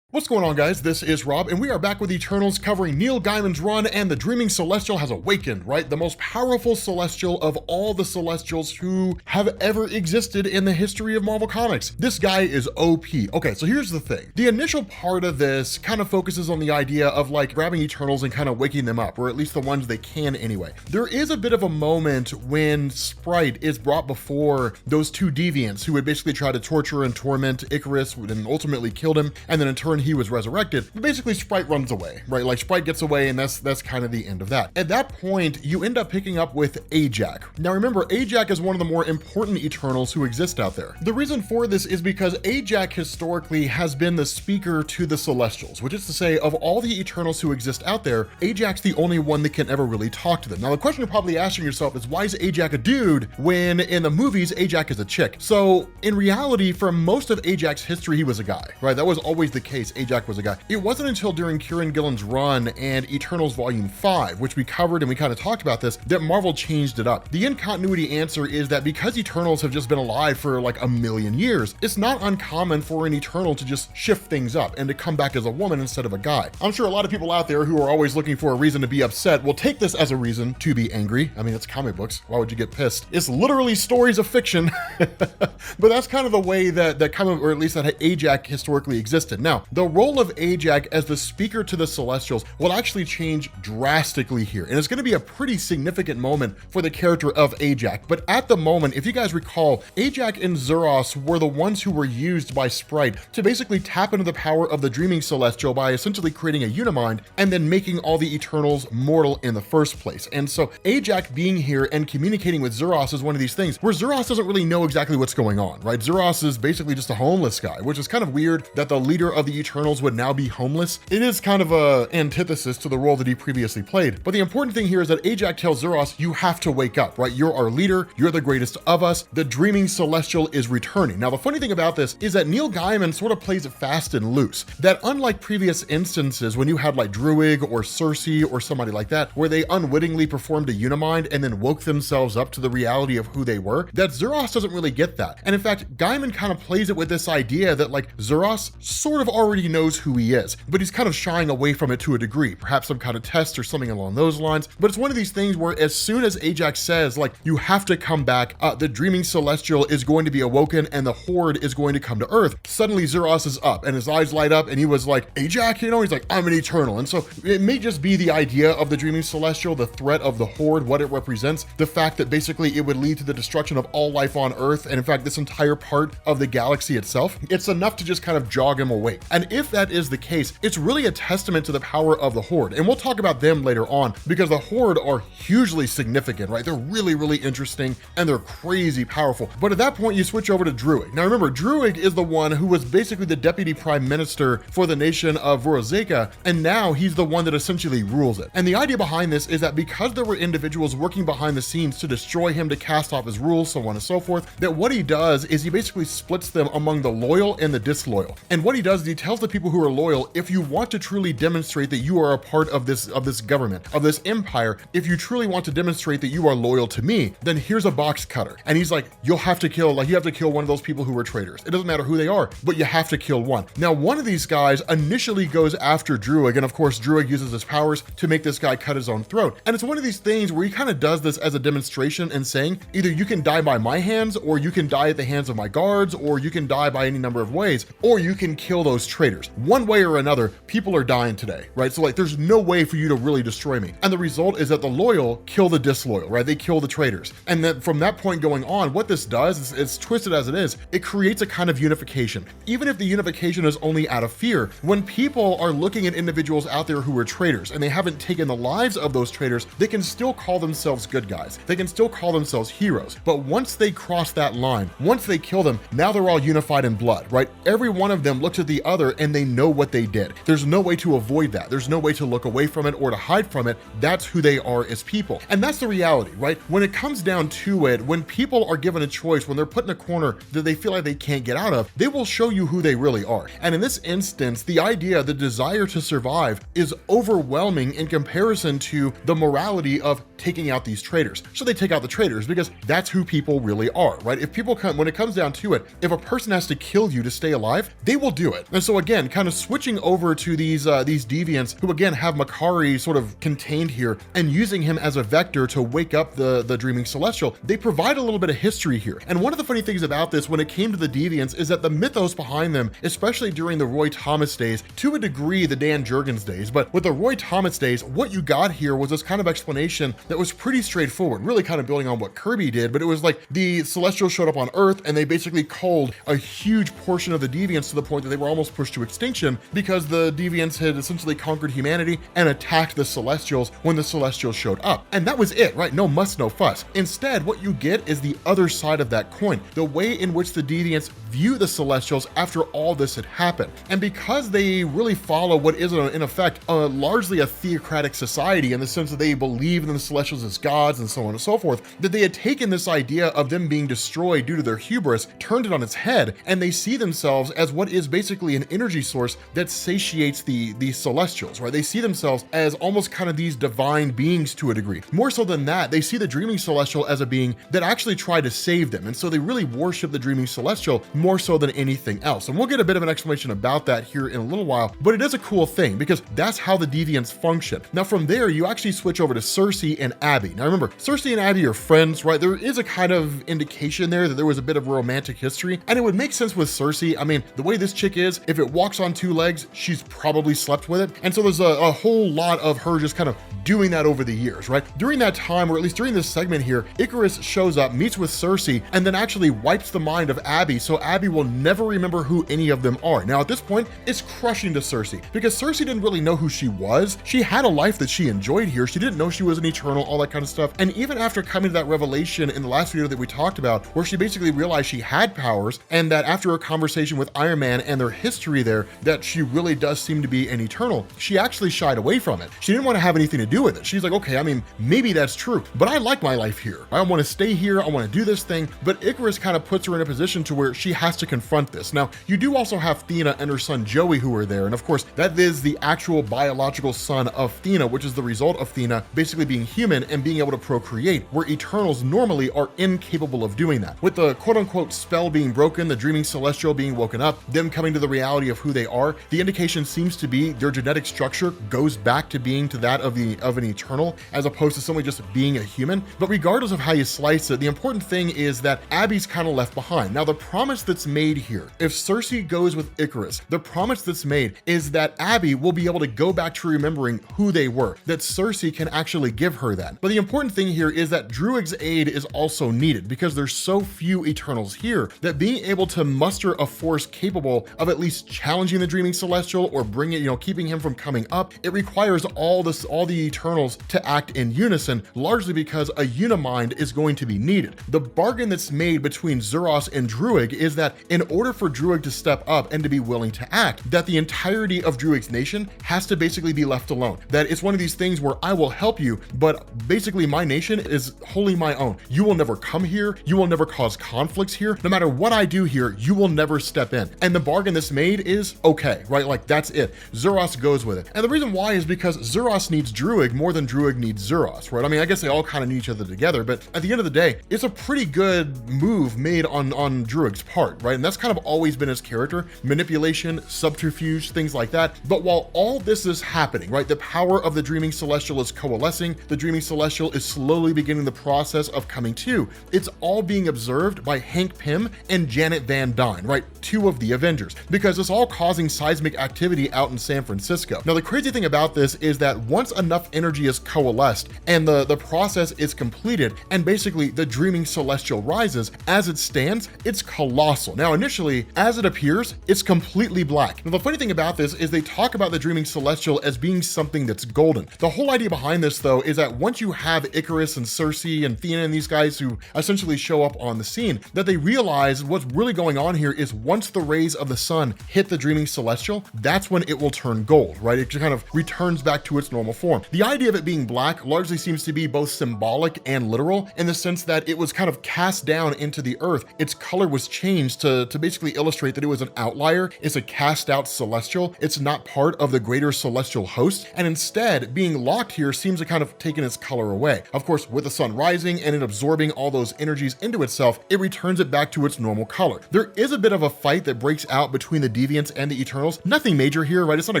What's going on, guys? This is Rob, and we are back with Eternals covering Neil Gaiman's run, and the Dreaming Celestial has awakened, right? The most powerful Celestial of all the Celestials who have ever existed in the history of Marvel Comics. This guy is OP. Okay, so here's the thing. The initial part of this kind of focuses on the idea of like grabbing Eternals and kind of waking them up, or at least the ones they can anyway. There is a bit of a moment when Sprite is brought before those two Deviants who would basically try to torture and torment Ikaris and ultimately killed him, and then in turn he was resurrected. But basically Sprite runs away, right? Like Sprite gets away, and that's kind of the end of that. At that point, you end up picking up with Ajak. Now remember, Ajak is one of the more important Eternals who exist out there. The reason for this is because Ajak historically has been the speaker to the Celestials, which is to say, of all the Eternals who exist out there, Ajak's the only one that can ever really talk to them. Now the question you're probably asking yourself is, why is Ajak a dude when in the movies Ajak is a chick? So in reality, for most of Ajak's history, he was a guy, right? That was always the case. Ajak was a guy. It wasn't until during Kieran Gillen's run and Eternals Volume 5, which we covered and we kind of talked about this, that Marvel changed it up. The in-continuity answer is that because Eternals have just been alive for like a million years, it's not uncommon for an Eternal to just shift things up and to come back as a woman instead of a guy. I'm sure a lot of people out there who are always looking for a reason to be upset will take this as a reason to be angry. I mean, it's comic books. Why would you get pissed? It's literally stories of fiction. But that's kind of the way that comic, or at least that Ajak historically existed. Now, the role of Ajak as the speaker to the Celestials will actually change drastically here, and it's going to be a pretty significant moment for the character of Ajak. But at the moment, if you guys recall, Ajak and Zuras were the ones who were used by Sprite to basically tap into the power of the Dreaming Celestial by essentially creating a Unimind and then making all the Eternals mortal in the first place. And so Ajak being here and communicating with Zuras is one of these things where Zuras doesn't really know exactly what's going on, right? Zuras is basically just a homeless guy, which is kind of weird that the leader of the Eternals would now be homeless. It is kind of a antithesis to the role that he previously played. But the important thing here is that Ajak tells Zuras, you have to wake up, right? You're our leader. You're the greatest of us. The Dreaming Celestial is returning. Now, the funny thing about this is that Neil Gaiman sort of plays it fast and loose. That unlike previous instances when you had like Druig or Sersi or somebody like that, where they unwittingly performed a Unimind and then woke themselves up to the reality of who they were, that Zuras doesn't really get that. And in fact, Gaiman kind of plays it with this idea that like Zuras sort of already knows who he is, but he's kind of shying away from it to a degree, perhaps some kind of test or something along those lines. But it's one of these things where as soon as Ajak says like, you have to come back, the Dreaming Celestial is going to be awoken and the Horde is going to come to Earth, suddenly Zuras is up and his eyes light up and he was like, Ajak, you know, he's like, I'm an Eternal. And so it may just be the idea of the Dreaming Celestial, the threat of the Horde, what it represents, the fact that basically it would lead to the destruction of all life on Earth, and in fact this entire part of the galaxy itself. It's enough to just kind of jog him awake. And if that is the case, it's really a testament to the power of the Horde. And we'll talk about them later on because the Horde are hugely significant, right? They're really, really interesting and they're crazy powerful. But at that point, you switch over to Druig. Now remember, Druig is the one who was basically the deputy prime minister for the nation of Vorozeka, and now he's the one that essentially rules it. And the idea behind this is that because there were individuals working behind the scenes to destroy him, to cast off his rules, so on and so forth, that what he does is he basically splits them among the loyal and the disloyal. And what he does is he tells the people who are loyal, if you want to truly demonstrate that you are a part of this government, of this empire, if you truly want to demonstrate that you are loyal to me, then here's a box cutter. And he's like, you have to kill one of those people who were traitors. It doesn't matter who they are, but you have to kill one. Now, one of these guys initially goes after Druig, and of course, Druig uses his powers to make this guy cut his own throat. And it's one of these things where he kind of does this as a demonstration and saying, either you can die by my hands, or you can die at the hands of my guards, or you can die by any number of ways, or you can kill those traitors. traitors. One way or another, people are dying today, right? So like, there's no way for you to really destroy me. And the result is that the loyal kill the disloyal, right? They kill the traitors. And then from that point going on, what this does is, it's twisted as it is, it creates a kind of unification. Even if the unification is only out of fear, when people are looking at individuals out there who are traitors and they haven't taken the lives of those traitors, they can still call themselves good guys. They can still call themselves heroes. But once they cross that line, once they kill them, now they're all unified in blood, right? Every one of them looks at the other and they know what they did. There's no way to avoid that. There's no way to look away from it or to hide from it. That's who they are as people. And that's the reality, right? When it comes down to it, when people are given a choice, when they're put in a corner that they feel like they can't get out of, they will show you who they really are. And in this instance, the idea, the desire to survive is overwhelming in comparison to the morality of taking out these traitors. So they take out the traitors because that's who people really are, right? If people come, when it comes down to it, if a person has to kill you to stay alive, they will do it. And so again, kind of switching over to these deviants who again have Makkari sort of contained here and using him as a vector to wake up the dreaming celestial, they provide a little bit of history here. And one of the funny things about this when it came to the deviants is that the mythos behind them, especially during the Roy Thomas days, to a degree the Dan Jurgens days, but with the Roy Thomas days, what you got here was this kind of explanation that was pretty straightforward, really kind of building on what Kirby did, but it was like the celestials showed up on Earth and they basically culled a huge portion of the deviants to the point that they were almost pushed to extinction because the deviants had essentially conquered humanity and attacked the celestials when the celestials showed up. And that was it, right? No muss, no fuss. Instead, what you get is the other side of that coin, the way in which the deviants view the celestials after all this had happened. And because they really follow what is in effect largely a theocratic society in the sense that they believe in the celestials as gods and so on and so forth, that they had taken this idea of them being destroyed due to their hubris, turned it on its head, and they see themselves as what is basically an energy source that satiates the celestials, right? They see themselves as almost kind of these divine beings to a degree. More so than that, they see the dreaming celestial as a being that actually tried to save them. And so they really worship the dreaming celestial more so than anything else. And we'll get a bit of an explanation about that here in a little while, but it is a cool thing because that's how the deviants function. Now from there, you actually switch over to Sersi and Abby. Now remember, Sersi and Abby are friends, right? There is a kind of indication there that there was a bit of romantic history, and it would make sense with Sersi. I mean, the way this chick is, if it walks on two legs, she's probably slept with it. And so there's a whole lot of her just kind of doing that over the years, right? During that time, or at least during this segment here, Ikaris shows up, meets with Sersi, and then actually wipes the mind of Abby, so Abby will never remember who any of them are. Now at this point, it's crushing to Sersi, because Sersi didn't really know who she was. She had a life that she enjoyed here. She didn't know she was an eternal, all that kind of stuff. And even after coming to that revelation in the last video that we talked about, where she basically realized she had powers, and that after a conversation with Iron Man and their history there, that she really does seem to be an eternal, she actually shied away from it. She didn't want to have anything to do with it. She's like, okay, I mean, maybe that's true, but I like my life here. I want to stay here. I want to do this thing. But Ikaris kind of puts her in a position to where she has to confront this. Now, you do also have Thena and her son Joey who are there. And of course, that is the actual biological son of Thena, which is the result of Thena basically being human and being able to procreate, where Eternals normally are incapable of doing that. With the quote unquote spell being broken, the dreaming celestial being woken up, them coming to the reality of who they are, the indication seems to be their genetic structure goes back to being to that of an Eternal, as opposed to simply just being a human. But regardless of how you slice it, the important thing is that Abby's kind of left behind. Now, the promise that's made here, if Sersi goes with Ikaris, the promise that's made is that Abby will be able to go back to remembering who they were, that Sersi can actually give her that. But the important thing here is that Druig's aid is also needed because there's so few Eternals here that being able to muster a force capable of at least challenging the dreaming celestial or bringing it, keeping him from coming up, it requires all the Eternals to act in unison, largely because a unimind is going to be needed. The bargain that's made between Zuras and Druig is that in order for Druig to step up and to be willing to act, that the entirety of Druig's nation has to basically be left alone. That it's one of these things where I will help you, but basically my nation is wholly my own. You will never come here. You will never cause conflicts here. No matter what I do here, you will never step in. And the bargain that's made is okay, right? Like that's it. Zuras goes with it. And the reason why is because Zuras needs Druig more than Druig needs Zuras, right? I mean, I guess they all kind of need each other together, but at the end of the day, it's a pretty good move made on Druig's part. smart, right? And that's kind of always been his character: manipulation, subterfuge, things like that. But while all this is happening, right, the power of the Dreaming Celestial is coalescing, the Dreaming Celestial is slowly beginning the process of coming to. It's all being observed by Hank Pym and Janet Van Dyne, right, two of the Avengers, because it's all causing seismic activity out in San Francisco. Now, the crazy thing about this is that once enough energy is coalesced and the process is completed, and basically the Dreaming Celestial rises, as it stands, it's colossal. Now, initially, as it appears, it's completely black. Now, the funny thing about this is they talk about the Dreaming Celestial as being something that's golden. The whole idea behind this, though, is that once you have Ikaris and Sersi and Thena and these guys who essentially show up on the scene, that they realize what's really going on here is once the rays of the sun hit the Dreaming Celestial, that's when it will turn gold, right? It kind of returns back to its normal form. The idea of it being black largely seems to be both symbolic and literal, in the sense that it was kind of cast down into the earth. Its color was changed to basically illustrate that it was an outlier. It's a cast out celestial. It's not part of the greater celestial host, and instead being locked here seems to kind of taken its color away. Of course, with the sun rising and it absorbing all those energies into itself, it returns it back to its normal color. There is a bit of a fight that breaks out between the Deviants and the Eternals. Nothing major here, right? It's not a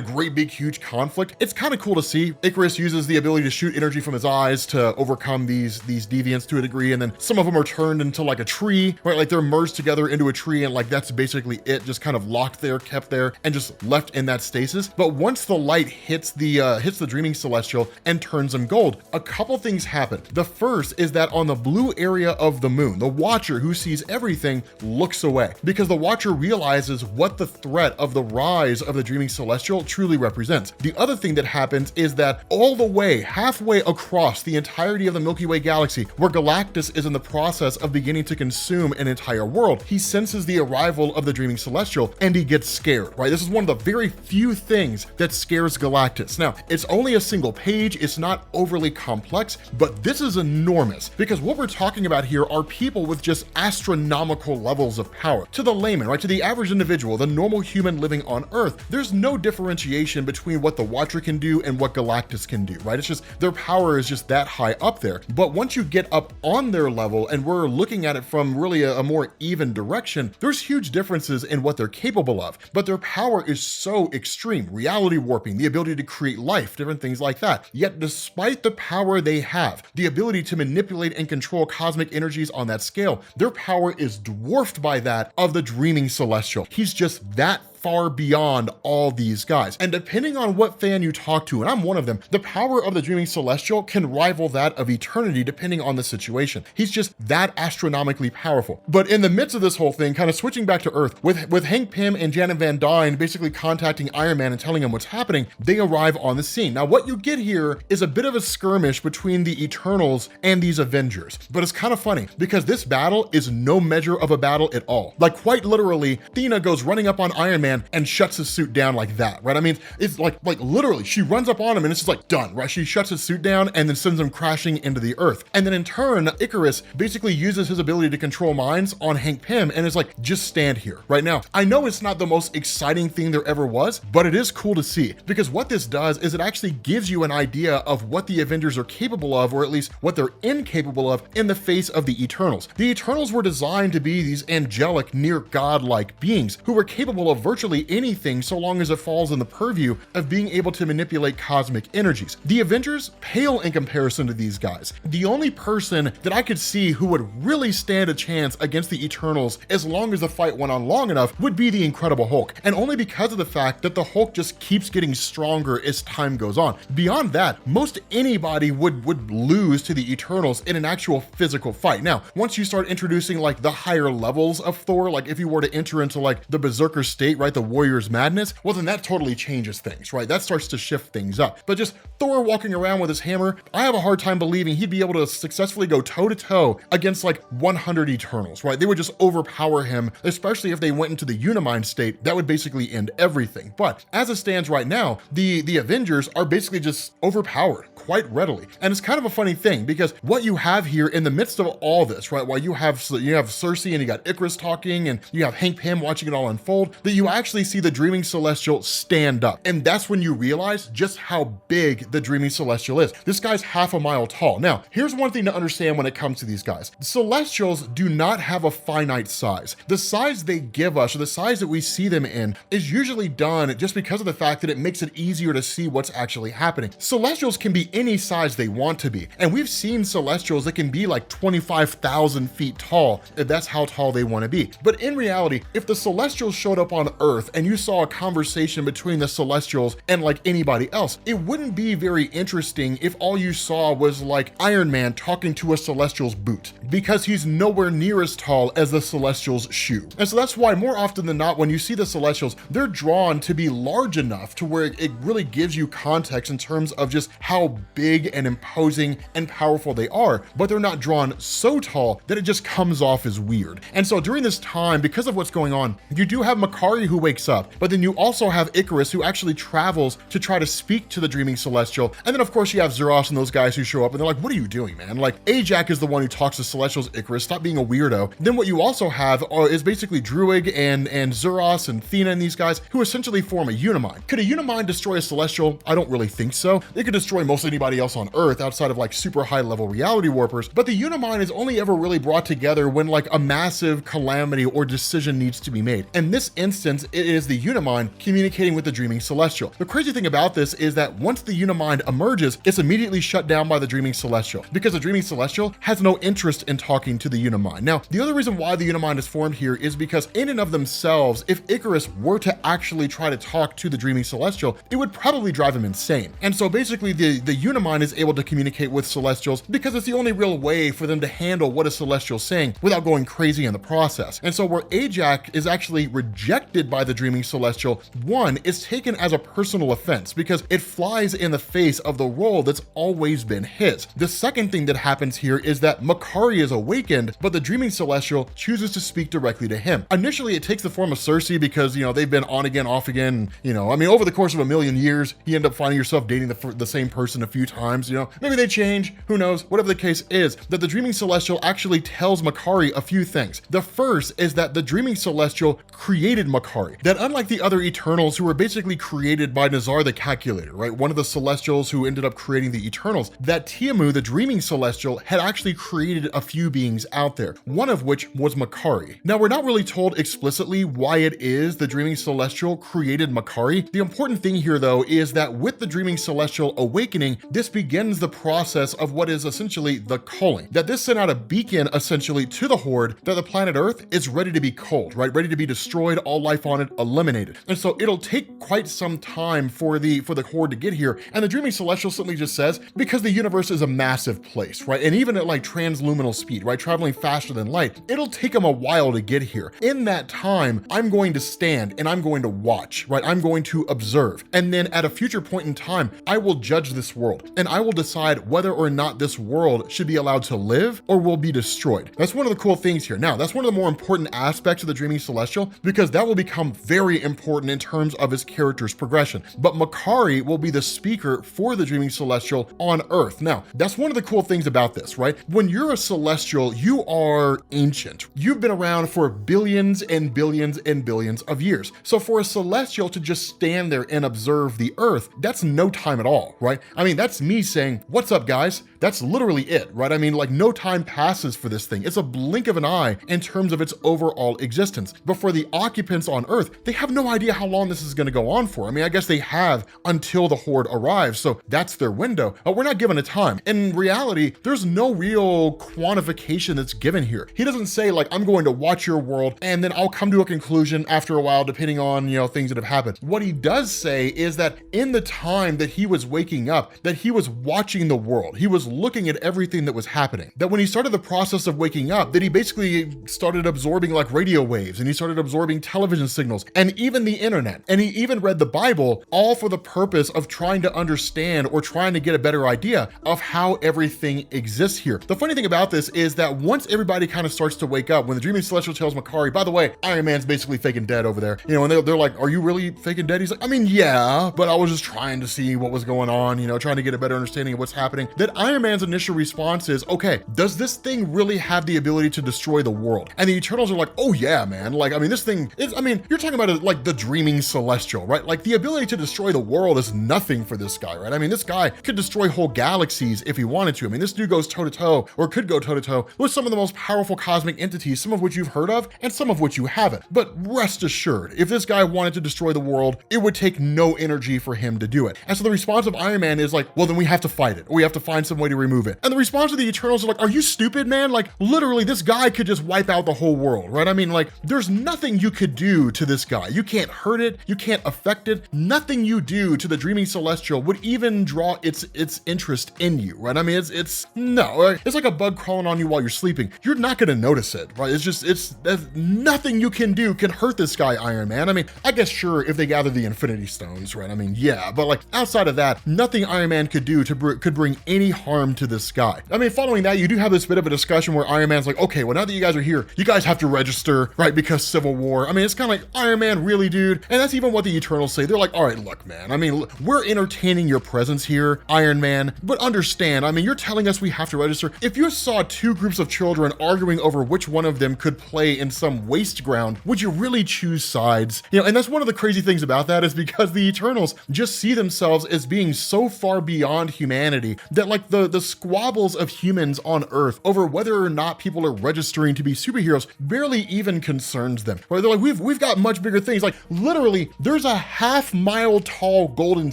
great big huge conflict. It's kind of cool to see. Ikaris uses the ability to shoot energy from his eyes to overcome these Deviants to a degree, and then some of them are turned into like a tree, right? Like they're merged together into a tree, and like that's basically it, just kind of locked there, kept there, and just left in that stasis. But once the light hits the Dreaming Celestial and turns them gold, a couple things happen. The first is that on the blue area of the moon, the Watcher, who sees everything, looks away, because the Watcher realizes what the threat of the rise of the Dreaming Celestial truly represents. The other thing that happens is that all the way, halfway across the entirety of the Milky Way galaxy, where Galactus is in the process of beginning to consume an entire world, he senses the arrival of the Dreaming Celestial and he gets scared, right? This is one of the very few things that scares Galactus. Now, it's only a single page, it's not overly complex, but this is enormous, because what we're talking about here are people with just astronomical levels of power. To the layman, right, to the average individual, the normal human living on Earth, there's no differentiation between what the Watcher can do and what Galactus can do, right? It's just their power is just that high up there. But once you get up on their level, and we're looking at it from really a more even direction, there's huge differences in what they're capable of, but their power is so extreme. Reality warping, the ability to create life, different things like that. Yet despite the power they have, the ability to manipulate and control cosmic energies on that scale, their power is dwarfed by that of the Dreaming Celestial. He's just that far beyond all these guys. And depending on what fan you talk to, and I'm one of them, the power of the Dreaming Celestial can rival that of Eternity depending on the situation. He's just that astronomically powerful. But in the midst of this whole thing, kind of switching back to Earth, with Hank Pym and Janet Van Dyne basically contacting Iron Man and telling him what's happening, they arrive on the scene. Now, what you get here is a bit of a skirmish between the Eternals and these Avengers. But it's kind of funny, because this battle is no measure of a battle at all. Like, quite literally, Thena goes running up on Iron Man and shuts his suit down like that, right? I mean, it's like literally, she runs up on him and it's just like done, right? She shuts his suit down and then sends him crashing into the earth. And then in turn, Ikaris basically uses his ability to control minds on Hank Pym and is like, just stand here right now. I know it's not the most exciting thing there ever was, but it is cool to see, because what this does is it actually gives you an idea of what the Avengers are capable of, or at least what they're incapable of in the face of the Eternals. The Eternals were designed to be these angelic, near godlike beings who were capable of virtually anything so long as it falls in the purview of being able to manipulate cosmic energies. The Avengers pale in comparison to these guys. The only person that I could see who would really stand a chance against the Eternals, as long as the fight went on long enough, would be the Incredible Hulk, and only because of the fact that the Hulk just keeps getting stronger as time goes on. Beyond that, most anybody would lose to the Eternals in an actual physical fight. Now, once you start introducing like the higher levels of Thor, like if you were to enter into like the Berserker state, right, the Warrior's Madness, well then that totally changes things, right? That starts to shift things up. But just Thor walking around with his hammer, I have a hard time believing he'd be able to successfully go toe to toe against like 100 Eternals, right? They would just overpower him, especially if they went into the Unimind state. That would basically end everything. But as it stands right now, the Avengers are basically just overpowered quite readily. And it's kind of a funny thing, because what you have here in the midst of all this, right, while you have Sersi and you got Ikaris talking and you have Hank Pym watching it all unfold, that you actually see the Dreaming Celestial stand up. And that's when you realize just how big the Dreaming Celestial is. This guy's half a mile tall. Now, here's one thing to understand when it comes to these guys. Celestials do not have a finite size. The size they give us, or the size that we see them in, is usually done just because of the fact that it makes it easier to see what's actually happening. Celestials can be any size they want to be. And we've seen Celestials that can be like 25,000 feet tall, if that's how tall they want to be. But in reality, if the Celestials showed up on Earth and you saw a conversation between the Celestials and like anybody else, it wouldn't be very interesting if all you saw was like Iron Man talking to a Celestial's boot, because he's nowhere near as tall as the Celestial's shoe. And so that's why more often than not, when you see the Celestials, they're drawn to be large enough to where it really gives you context in terms of just how big and imposing and powerful they are, but they're not drawn so tall that it just comes off as weird. And so during this time, because of what's going on, you do have Makkari who wakes up, but then you also have Ikaris who actually travels to try to speak to the Dreaming Celestial. And then of course you have Zuras and those guys who show up and they're like, what are you doing, man? Like, Ajak is the one who talks to Celestials. Ikaris, stop being a weirdo. Then what you also have is basically Druig and Zuras and Thena and these guys who essentially form a Unimind. Could a Unimind destroy a Celestial? I don't really think so. They could destroy most anybody else on Earth outside of like super high level reality warpers, but the Unimind is only ever really brought together when like a massive calamity or decision needs to be made. In this instance, it is the Unimind communicating with the Dreaming Celestial. The crazy thing about this is that once the Unimind emerges, it's immediately shut down by the Dreaming Celestial because the Dreaming Celestial has no interest in talking to the Unimind. Now, the other reason why the Unimind is formed here is because in and of themselves, if Ikaris were to actually try to talk to the Dreaming Celestial, it would probably drive him insane. And so basically the Unimind is able to communicate with Celestials because it's the only real way for them to handle what a Celestial's saying without going crazy in the process. And so where Ajak is actually rejected by the Dreaming Celestial, one, is taken as a personal offense because it flies in the face of the role that's always been his. The second thing that happens here is that Makkari is awakened, but the Dreaming Celestial chooses to speak directly to him. Initially, it takes the form of Sersi because, you know, they've been on again, off again, you know, I mean, over the course of a million years, you end up finding yourself dating the same person a few times, you know, maybe they change, who knows, whatever the case is, that the Dreaming Celestial actually tells Makkari a few things. The first is that the Dreaming Celestial created Makkari, that unlike the other Eternals who were basically created by Nazar the Calculator, right, one of the Celestials who ended up creating the Eternals, that Tiamut, the Dreaming Celestial, had actually created a few beings out there, one of which was Makkari. Now, we're not really told explicitly why it is the Dreaming Celestial created Makkari. The important thing here, though, is that with the Dreaming Celestial awakening, this begins the process of what is essentially the culling. That this sent out a beacon, essentially, to the Horde that the planet Earth is ready to be culled, right? Ready to be destroyed, all life on it eliminated. And so it'll take quite some time for the Horde to get here. And the Dreaming Celestial simply just says, because the universe is a massive place, right? And even at like transluminal speed, right? Traveling faster than light, it'll take them a while to get here. In that time, I'm going to stand and I'm going to watch, right? I'm going to observe. And then at a future point in time, I will judge this world and I will decide whether or not this world should be allowed to live or will be destroyed. That's one of the cool things here. Now, that's one of the more important aspects of the Dreaming Celestial because that will become very important in terms of his character's progression. But Makkari will be the speaker for the Dreaming Celestial on Earth. Now, that's one of the cool things about this, right? When you're a Celestial, you are ancient. You've been around for billions and billions and billions of years. So for a Celestial to just stand there and observe the Earth, that's no time at all, right? I mean, that's me saying, what's up, guys? That's literally it, right? I mean, like no time passes for this thing. It's a blink of an eye in terms of its overall existence. But for the occupants on Earth, they have no idea how long this is going to go on for. I mean, I guess they have until the Horde arrives, so that's their window. But we're not given a time. In reality, there's no real quantification that's given here. He doesn't say like, I'm going to watch your world and then I'll come to a conclusion after a while, depending on, you know, things that have happened. What he does say is that in the time that he was waking up, that he was watching the world. He was looking at everything that was happening. That when he started the process of waking up, that he basically started absorbing like radio waves and he started absorbing television signals and even the internet. And he even read the Bible, all for the purpose of trying to understand or trying to get a better idea of how everything exists here. The funny thing about this is that once everybody kind of starts to wake up, when the Dreaming Celestial tells Makkari, by the way, Iron Man's basically faking dead over there, you know, and they're like, are you really faking dead? He's like, I mean, yeah, but I was just trying to see what was going on, you know, trying to get a better understanding of what's happening. That Iron Iron Man's initial response is, okay, does this thing really have the ability to destroy the world? And the Eternals are like, oh yeah, man. Like, I mean, this thing is, I mean, you're talking about it like the dreaming celestial, right? Like the ability to destroy the world is nothing for this guy, right? I mean, this guy could destroy whole galaxies if he wanted to. I mean, this dude goes toe to toe, or could go toe to toe with some of the most powerful cosmic entities, some of which you've heard of and some of which you haven't. But rest assured, if this guy wanted to destroy the world, it would take no energy for him to do it. And so the response of Iron Man is like, well, then we have to fight it, or we have to find some way to remove it. And the response of the Eternals are like, are you stupid, man? Like, literally, this guy could just wipe out the whole world, right? I mean, like, there's nothing you could do to this guy. You can't hurt it, you can't affect it. Nothing you do to the dreaming celestial would even draw its interest in you, right? I mean, it's like a bug crawling on you while you're sleeping. You're not gonna notice it, right? There's nothing you can do can hurt this guy, Iron Man. I mean, I guess sure, if they gather the Infinity Stones, right? I mean, yeah, but like outside of that, nothing Iron Man could do could bring any harm to this guy. I mean, following that, you do have this bit of a discussion where Iron Man's like, okay, well, now that you guys are here, you guys have to register, right? Because Civil War. I mean, it's kind of like, Iron Man, really, dude? And that's even what the Eternals say. They're like, all right, look, man, I mean, we're entertaining your presence here, Iron Man, but understand, I mean, you're telling us we have to register. If you saw two groups of children arguing over which one of them could play in some waste ground, would you really choose sides? You know, and that's one of the crazy things about that is because the Eternals just see themselves as being so far beyond humanity that like the squabbles of humans on Earth over whether or not people are registering to be superheroes barely even concerns them. Right? They're like, we've got much bigger things. Like literally, there's a half-mile tall golden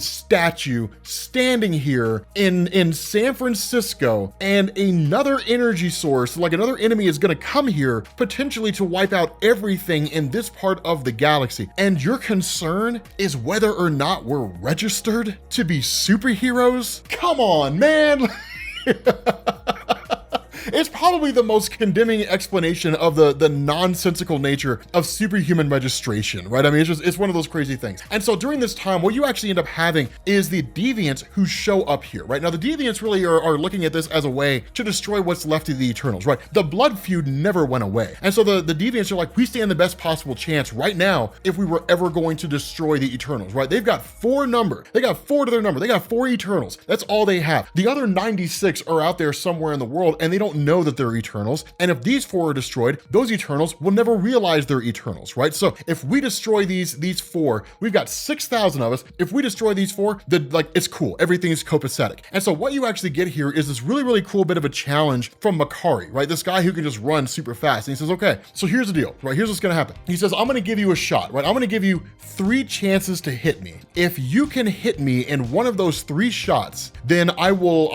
statue standing here in San Francisco, and another energy source, like another enemy, is gonna come here potentially to wipe out everything in this part of the galaxy. And your concern is whether or not we're registered to be superheroes? Come on, man. It's probably the most condemning explanation of the nonsensical nature of superhuman registration, right? I mean, it's one of those crazy things. And so during this time, what you actually end up having is the Deviants who show up here, right? Now, the Deviants really are looking at this as a way to destroy what's left of the Eternals, right? The blood feud never went away. And so the Deviants are like, we stand the best possible chance right now if we were ever going to destroy the Eternals, right? They've got 4 number. They got 4 to their number. They got 4 Eternals. That's all they have. The other 96 are out there somewhere in the world, and they don't know that they're Eternals. And if these 4 are destroyed, those Eternals will never realize they're Eternals, right? So if we destroy these 4, we've got 6,000 of us. If we destroy these 4, then like it's cool. Everything is copacetic. And so what you actually get here is this really, really cool bit of a challenge from Makkari, right? This guy who can just run super fast. And he says, okay, so here's the deal, right? Here's what's gonna happen. He says, I'm gonna give you a shot, right? I'm gonna give you 3 chances to hit me. If you can hit me in one of those 3 shots, then we'll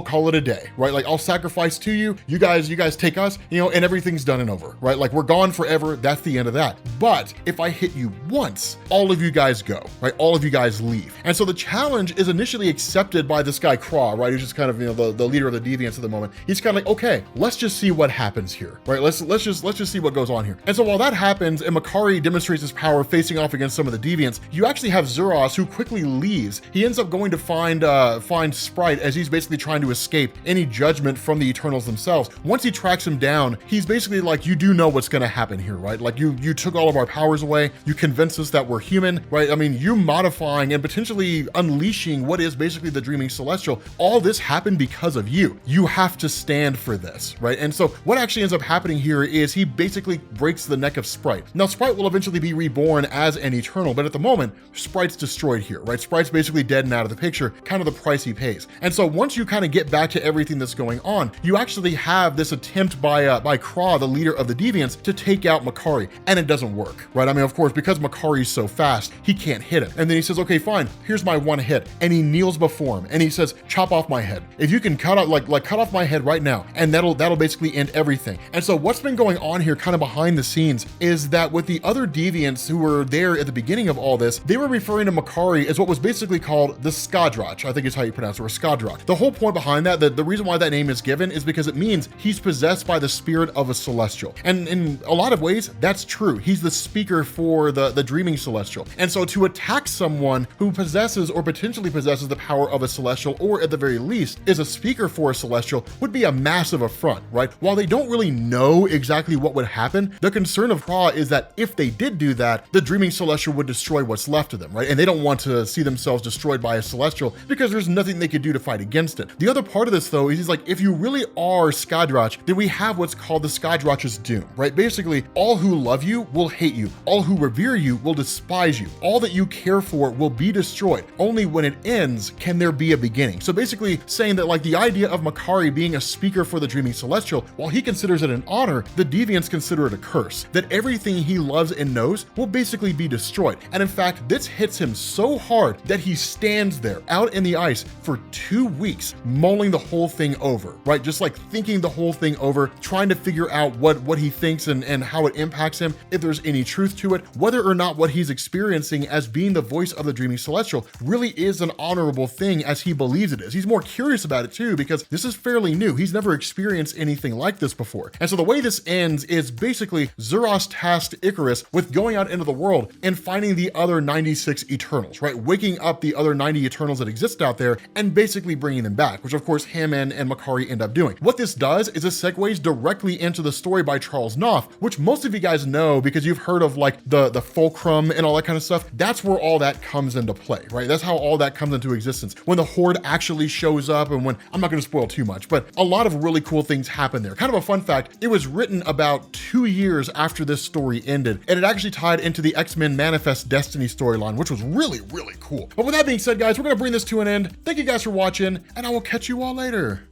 call it a day, right? Like I'll sacrifice to you, you guys take us, you know, and everything's done and over, right? Like we're gone forever, that's the end of that. But if I hit you once, all of you guys go, right? All of you guys leave. And so the challenge is initially accepted by this guy Craw, right? Who's just kind of, you know, the leader of the Deviants at the moment. He's kind of like, okay, let's just see what happens here, right? Let's just see what goes on here. And so while that happens and Makkari demonstrates his power facing off against some of the Deviants, you actually have Zuras who quickly leaves. He ends up going to find Sprite as he's basically trying to escape any judgment from the Eternals themselves. Once he tracks him down, he's basically like, you do know what's gonna happen here, right? Like you took all of our powers away, you convinced us that we're human, right? I mean, you modifying and potentially unleashing what is basically the dreaming celestial, all this happened because of you. You have to stand for this, right? And so what actually ends up happening here is he basically breaks the neck of Sprite. Now, Sprite will eventually be reborn as an Eternal, but at the moment, Sprite's destroyed here, right? Sprite's basically dead and out of the picture, kind of the price he pays. And so once you kind of get back to everything that's going on, you actually have this attempt by Craw, the leader of the Deviants, to take out Makkari, and it doesn't work, right? I mean, of course, because Makkari's so fast, he can't hit him. And then he says, okay, fine, here's my one hit. And he kneels before him, and he says, chop off my head. If you can cut off my head right now, and that'll basically end everything. And so what's been going on here kind of behind the scenes is that with the other Deviants who were there at the beginning of all this, they were referring to Makkari as what was basically called the Skadrach, I think is how you pronounce it, or Skadrach. The whole point behind that, the reason why why that name is given is because it means he's possessed by the spirit of a celestial. And in a lot of ways, that's true. He's the speaker for the dreaming celestial. And so to attack someone who possesses or potentially possesses the power of a celestial, or at the very least is a speaker for a celestial, would be a massive affront, right? While they don't really know exactly what would happen, the concern of Ra is that if they did do that, the dreaming celestial would destroy what's left of them, right? And they don't want to see themselves destroyed by a celestial because there's nothing they could do to fight against it. The other part of this though is he's like, if you really are Skadrach, then we have what's called the Skadrach's doom, right? Basically, all who love you will hate you. All who revere you will despise you. All that you care for will be destroyed. Only when it ends can there be a beginning. So basically saying that like the idea of Makkari being a speaker for the dreaming celestial, while he considers it an honor, the Deviants consider it a curse. That everything he loves and knows will basically be destroyed. And in fact, this hits him so hard that he stands there out in the ice for 2 weeks, mulling the whole thing over, right? Just like thinking the whole thing over, trying to figure out what he thinks and how it impacts him, if there's any truth to it, whether or not what he's experiencing as being the voice of the dreaming celestial really is an honorable thing as he believes it is. He's more curious about it too, because this is fairly new. He's never experienced anything like this before. And so the way this ends is basically Zuras tasked Ikaris with going out into the world and finding the other 96 Eternals, right? Waking up the other 90 Eternals that exist out there and basically bringing them back, which of course him and Makkari end up doing. What this does is it segues directly into the story by Charles Knopf, which most of you guys know because you've heard of like the fulcrum and all that kind of stuff. That's where all that comes into play, right? That's how all that comes into existence. When the Horde actually shows up and when, I'm not gonna spoil too much, but a lot of really cool things happen there. Kind of a fun fact, it was written about 2 years after this story ended, and it actually tied into the X-Men Manifest Destiny storyline, which was really, really cool. But with that being said, guys, we're gonna bring this to an end. Thank you guys for watching, and I will catch you all later.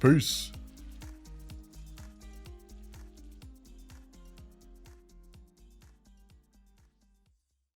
Peace.